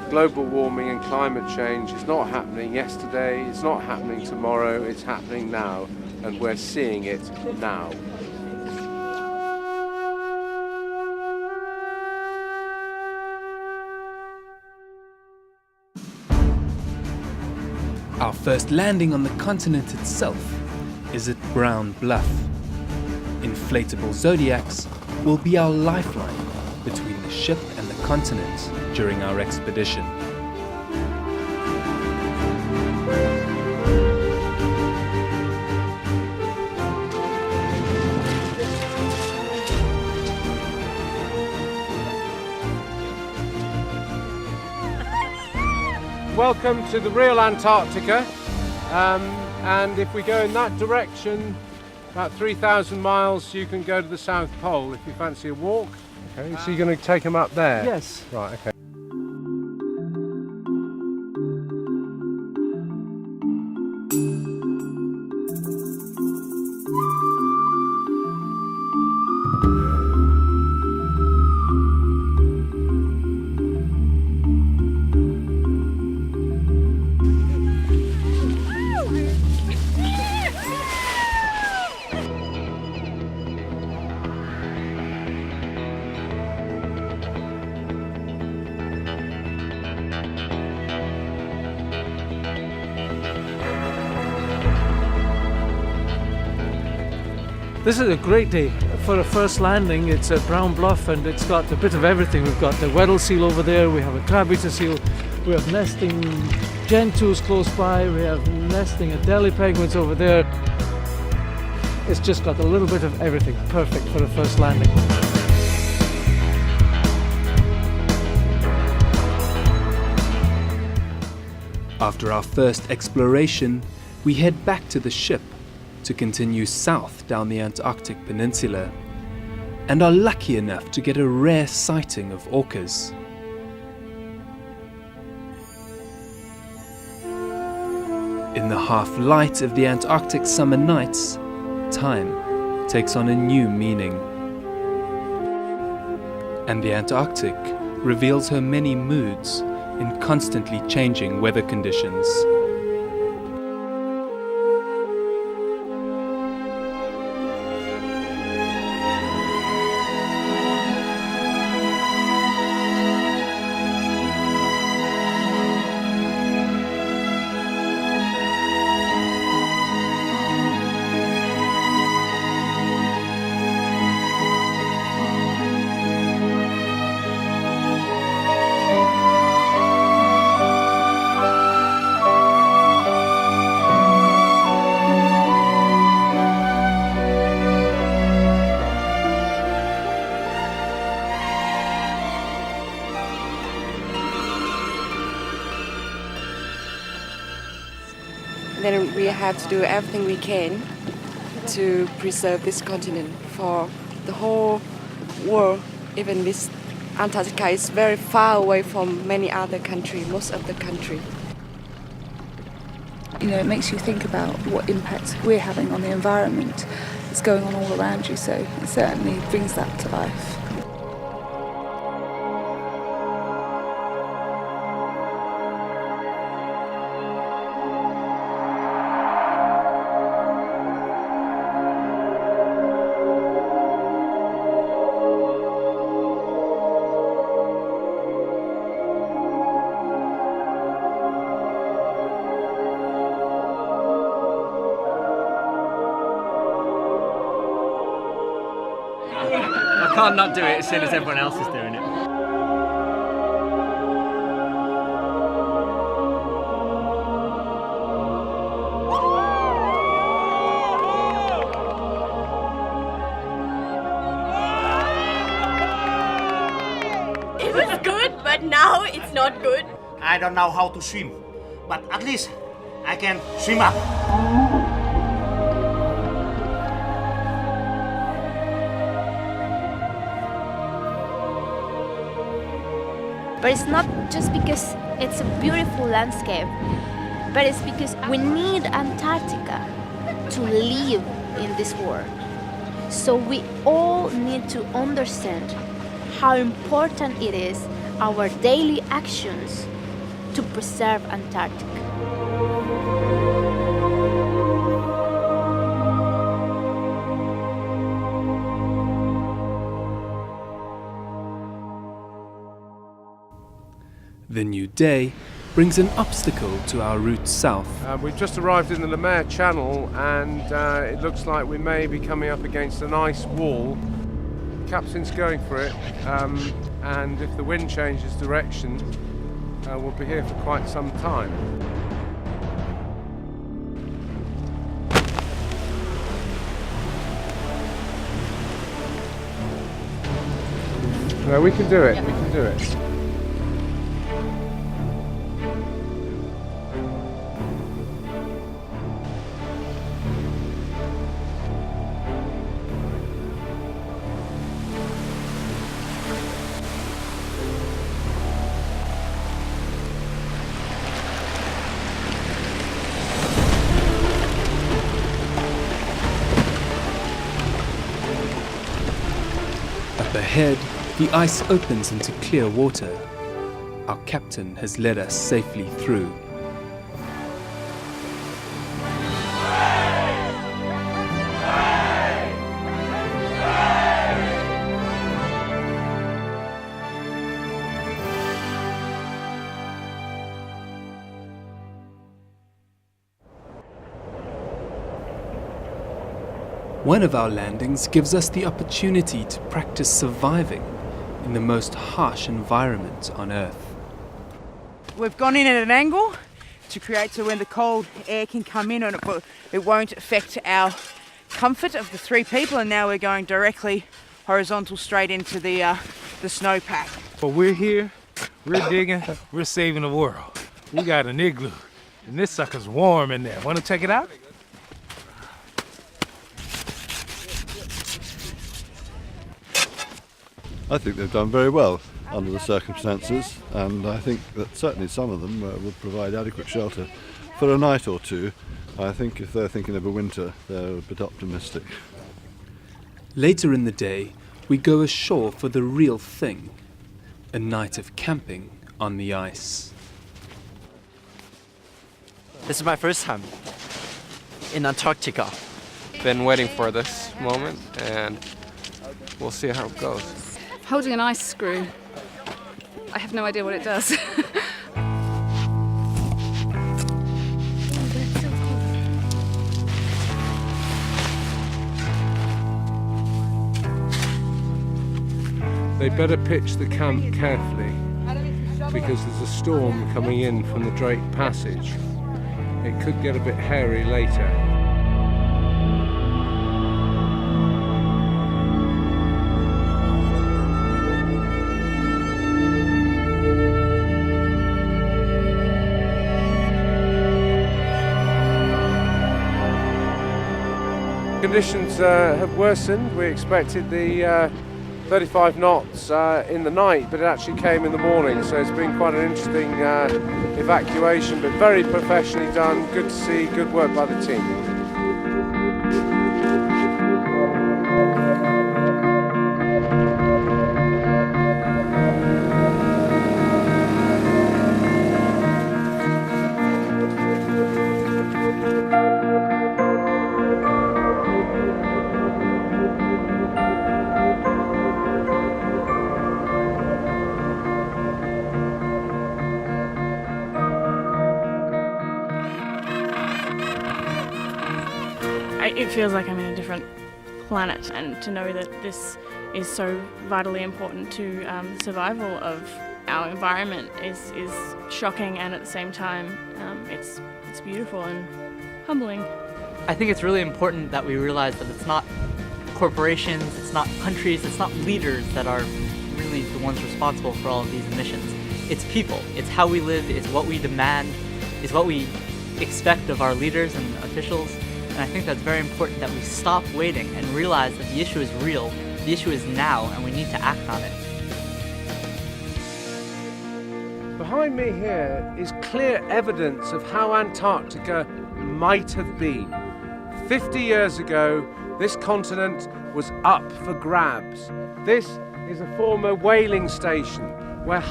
global warming and climate change is not happening yesterday, it's not happening tomorrow, it's happening now, and we're seeing it now. Our first landing on the continent itself is at Brown Bluff. Inflatable Zodiacs will be our lifeline between the ship and the continent during our expedition. Welcome to the real Antarctica, and if we go in that direction, about 3,000 miles, you can go to the South Pole if you fancy a walk. Okay, so you're going to take them up there? Yes. Right, okay. This is a great day for a first landing. It's at Brown Bluff and it's got a bit of everything. We've got the Weddell seal over there, we have a crab-eater seal, we have nesting gentoos close by, we have nesting Adelie penguins over there. It's just got a little bit of everything, perfect for a first landing. After our first exploration, we head back to the ship to continue south down the Antarctic Peninsula, and are lucky enough to get a rare sighting of orcas. In the half-light of the Antarctic summer nights, time takes on a new meaning. And the Antarctic reveals her many moods in constantly changing weather conditions. Then we have to do everything we can to preserve this continent for the whole world. Even this Antarctica is very far away from many other countries, most of the country. You know, it makes you think about what impact we're having on the environment that's going on all around you, so it certainly brings that to life. I can't not do it as soon as everyone else is doing it. It was good, but now it's not good. I don't know how to swim, but at least I can swim up. But it's not just because it's a beautiful landscape, but it's because we need Antarctica to live in this world. So we all need to understand how important it is, our daily actions, to preserve Antarctica. The new day brings an obstacle to our route south. We've just arrived in the Lemaire Channel and it looks like we may be coming up against an ice wall. The captain's going for it, and if the wind changes direction, we'll be here for quite some time. No, we can do it, we can do it. Up ahead, the ice opens into clear water. Our captain has led us safely through. One of our landings gives us the opportunity to practice surviving in the most harsh environment on Earth. We've gone in at an angle to create so when the cold air can come in and it won't affect our comfort of the three people, and now we're going directly horizontal straight into the snowpack. Well, we're here, we're digging, we're saving the world. We got an igloo, and this sucker's warm in there. Want to check it out? I think they've done very well under the circumstances, and I think that certainly some of them would provide adequate shelter for a night or two. I think if they're thinking of a winter, they're a bit optimistic. Later in the day, we go ashore for the real thing, a night of camping on the ice. This is my first time in Antarctica. Been waiting for this moment, and we'll see how it goes. Holding an ice screw. I have no idea what it does. They better pitch the camp carefully because there's a storm coming in from the Drake Passage. It could get a bit hairy later. Conditions have worsened. We expected the 35 knots in the night, but it actually came in the morning, so it's been quite an interesting evacuation, but very professionally done. Good to see, good work by the team. It feels like I'm in a different planet, and to know that this is so vitally important to the survival of our environment is shocking, and at the same time it's beautiful and humbling. I think it's really important that we realize that it's not corporations, it's not countries, it's not leaders that are really the ones responsible for all of these emissions. It's people. It's how we live, it's what we demand, it's what we expect of our leaders and officials. And I think that's very important that we stop waiting and realize that the issue is real, the issue is now, and we need to act on it. Behind me here is clear evidence of how Antarctica might have been. 50 years ago, this continent was up for grabs. This is a former whaling station where